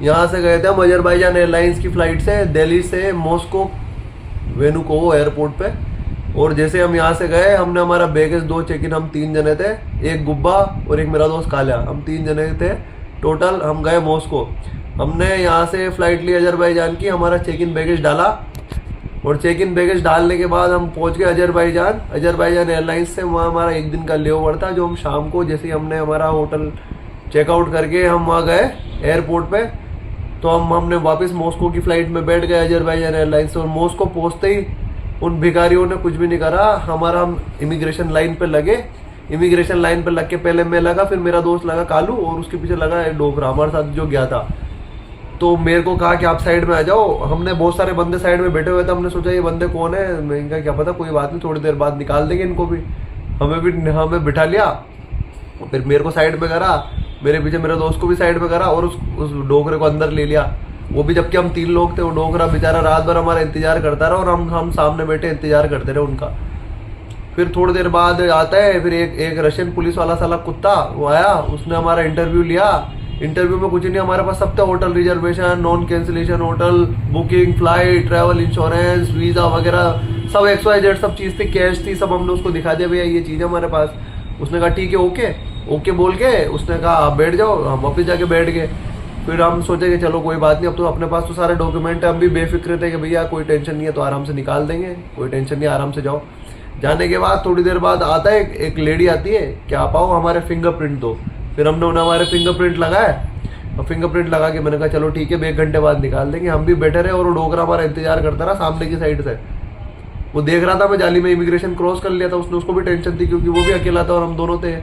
यहाँ से गए थे हम अजरबैजान एयरलाइंस की फ़्लाइट से दिल्ली से मॉस्को वेनुकोवो एयरपोर्ट पे। और जैसे हम यहाँ से गए, हमने हमारा बैगेज 2 चेक इन, हम 3 जने थे, एक गुब्बा और एक मेरा दोस्त कालिया, हम 3 जने थे टोटल। हम गए मॉस्को, हमने यहाँ से फ़्लाइट ली अजरबैजान की, हमारा चेक इन बैगेज डाला और चेक इन बैगेज डालने के बाद हम पहुँच गए अजरबैजान एयरलाइंस से। वहाँ हमारा 1 दिन का लेओवर था, जो हम शाम को जैसे ही हमने हमारा होटल चेकआउट करके हम वहाँ गए एयरपोर्ट पे, तो हमने वापस मॉस्को की फ़्लाइट में बैठ गए अजरबैजान एयरलाइंस से। और मॉस्को पहुँचते ही उन भिखारियों ने कुछ भी नहीं करा हमारा। हम इमिग्रेशन लाइन पे लगे, इमिग्रेशन लाइन पे लग के पहले मैं लगा, फिर मेरा दोस्त लगा कालू और उसके पीछे लगा डोगरा हमारे साथ जो गया था। तो मेरे को कहा कि आप साइड में आ जाओ। हमने बहुत सारे बंदे साइड में बैठे हुए थे, हमने सोचा ये बंदे कौन है, मैं इनका क्या पता, कोई बात नहीं, थोड़ी देर बाद निकाल देंगे इनको भी। हमें बिठा लिया, फिर मेरे को साइड में करा, मेरे पीछे मेरे दोस्त को भी साइड में करा और उस डोगरे को अंदर ले लिया। वो भी जबकि हम 3 लोग थे, वो डोगरा बेचारा रात भर हमारा इंतजार करता रहा और हम सामने बैठे इंतजार करते रहे उनका। फिर थोड़ी देर बाद आता है, फिर एक रशियन पुलिस वाला साला कुत्ता वो आया, उसने हमारा इंटरव्यू लिया। इंटरव्यू में कुछ नहीं, हमारे पास सब था, hotel reservation, non cancellation hotel booking, flight, travel insurance, visa वगैरह सब XYZ सब चीज़ थी, कैश थी, सब हमने उसको दिखा दिया, भैया ये चीज़ है हमारे पास। उसने कहा ठीक है, ओके बोल के उसने कहा आप बैठ जाओ। हम वापस जाके बैठ गए। फिर हम सोचे कि चलो कोई बात नहीं, अब तो अपने पास तो सारे डॉक्यूमेंट है, हम भी बेफिक्र थे कि भैया कोई टेंशन नहीं है, तो आराम से निकाल देंगे, कोई टेंशन नहीं, आराम से जाओ। जाने के बाद थोड़ी देर बाद आता है एक लेडी आती है कि आप आओ हमारे फिंगरप्रिंट दो। फिर हमने उन्हें हमारे फिंगरप्रिंट लगाए और फिंगरप्रिंट लगा के मैंने कहा चलो ठीक है, 1 घंटे बाद निकाल देंगे। हम भी बैठे रहे और वो डोगरा हमारा इंतजार करता रहा सामने की साइड से। वो देख रहा था मैं जाली में इमिग्रेशन क्रॉस कर लिया था, उसको भी टेंशन थी क्योंकि वो भी अकेला था और हम दोनों थे।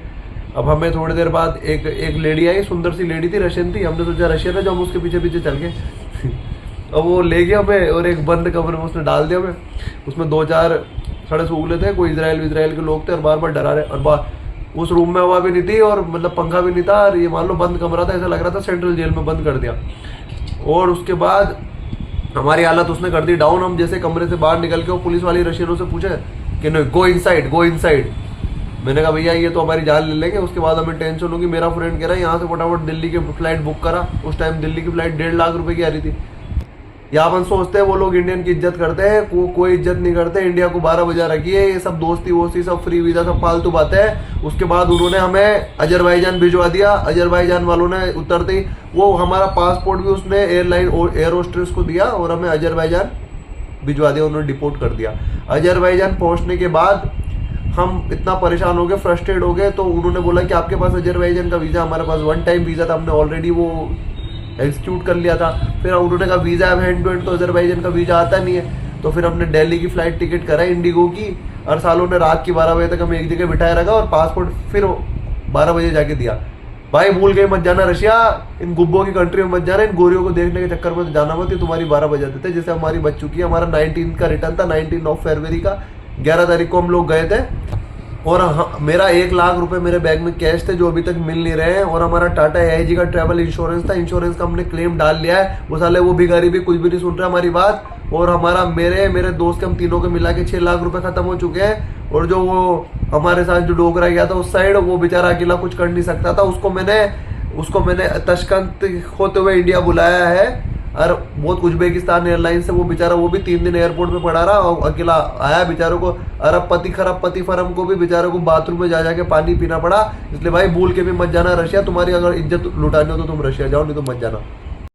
अब हमें थोड़ी देर बाद एक लेडी आई, सुंदर सी लेडी थी, रशियन थी। हमने सोचा रशियन है, जो हम उसके पीछे पीछे चल गए। अब वो ले गया हमें और एक बंद कमरे में उसने डाल दिया हमें। उसमें 2-4 सड़े सूगले थे, कोई इजराइल के लोग थे और बार बार डरा रहे। और उस रूम में हवा भी नहीं थी और मतलब पंखा भी नहीं था, और ये मान लो बंद कमरा था, ऐसा लग रहा था सेंट्रल जेल में बंद कर दिया। और उसके बाद हमारी हालत उसने कर दी डाउन। हम जैसे कमरे से बाहर निकल के वो पुलिस वाली रशियनों से पूछे कि नहीं गो इनसाइड। मैंने कहा भैया ये तो हमारी जान ले लेंगे, उसके बाद हमें टेंशन होगी। मेरा फ्रेंड कह रहा है यहाँ से फटाफट दिल्ली की फ्लाइट बुक करा। उस टाइम दिल्ली की फ्लाइट 1.5 लाख रुपए की आ रही थी। यहाँ अपन सोचते हैं वो लोग इंडियन की इज्जत करते हैं, कोई इज्जत नहीं करते। इंडिया को 12 बजा रखी है, ये सब दोस्ती वोस्ती सब फ्री वीज़ा सब फालतू बातें है। उसके बाद उन्होंने हमें अजरबैजान भिजवा दिया। अजरबैजान वालों ने उतरते ही वो हमारा पासपोर्ट भी उसने एयर होस्टेस को दिया और हमें अजरबैजान भिजवा दिया, उन्होंने डिपोर्ट कर दिया। अजरबैजान पहुँचने के बाद हम इतना परेशान हो गए, फ्रस्ट्रेट हो गए, तो उन्होंने बोला कि आपके पास अजरबैजान का वीज़ा, हमारे पास 1 टाइम वीज़ा था, हमने ऑलरेडी वो एग्जीक्यूट कर लिया था। फिर उन्होंने कहा वीज़ा अब हैंड टू हैंड तो अजरबैजान का वीज़ा आता नहीं है। तो फिर हमने दिल्ली की फ़्लाइट टिकट कराई इंडिगो की, और सालों ने रात की 12 बजे तक हमें एक जगह बिठाए रखा और पासपोर्ट फिर 12 बजे जाके दिया। भाई भूल गए मत जाना रशिया, इन गुब्बों की कंट्री में मत जाना, इन गोरियों को देखने के चक्कर में तो जाना मत, ये तुम्हारी 12 बजे देते। जैसे हमारी बच चुकी है। हमारा 19 का रिटर्न था, 19 फरवरी का, 11 तारीख को हम लोग गए थे। और मेरा 1 लाख रुपए मेरे बैग में कैश थे जो अभी तक मिल नहीं रहे हैं। और हमारा टाटा AIG का ट्रैवल इंश्योरेंस था, इंश्योरेंस का हमने क्लेम डाल लिया है। वो साले वो भिखारी भी कुछ भी नहीं सुन रहे हमारी बात। और हमारा मेरे दोस्त के हम तीनों के मिला के 6 लाख रुपए खत्म हो चुके हैं। और जो वो हमारे साथ जो डोगरा गया था उस साइड, वो बेचारा अकेला कुछ कर नहीं सकता था। उसको मैंने तशकंद होते हुए इंडिया बुलाया है। और बहुत उज्बेकिस्तान एयरलाइन से वो बेचारा, वो भी 3 दिन एयरपोर्ट पे पड़ा रहा और अकेला आया। बेचारों को खरबपति फर्म को भी बेचारों को बाथरूम में जा जाके पानी पीना पड़ा। इसलिए भाई भूल के भी मत जाना रशिया। तुम्हारी अगर इज्जत लुटानी हो तो तुम रशिया जाओ, नहीं तो मत जाना।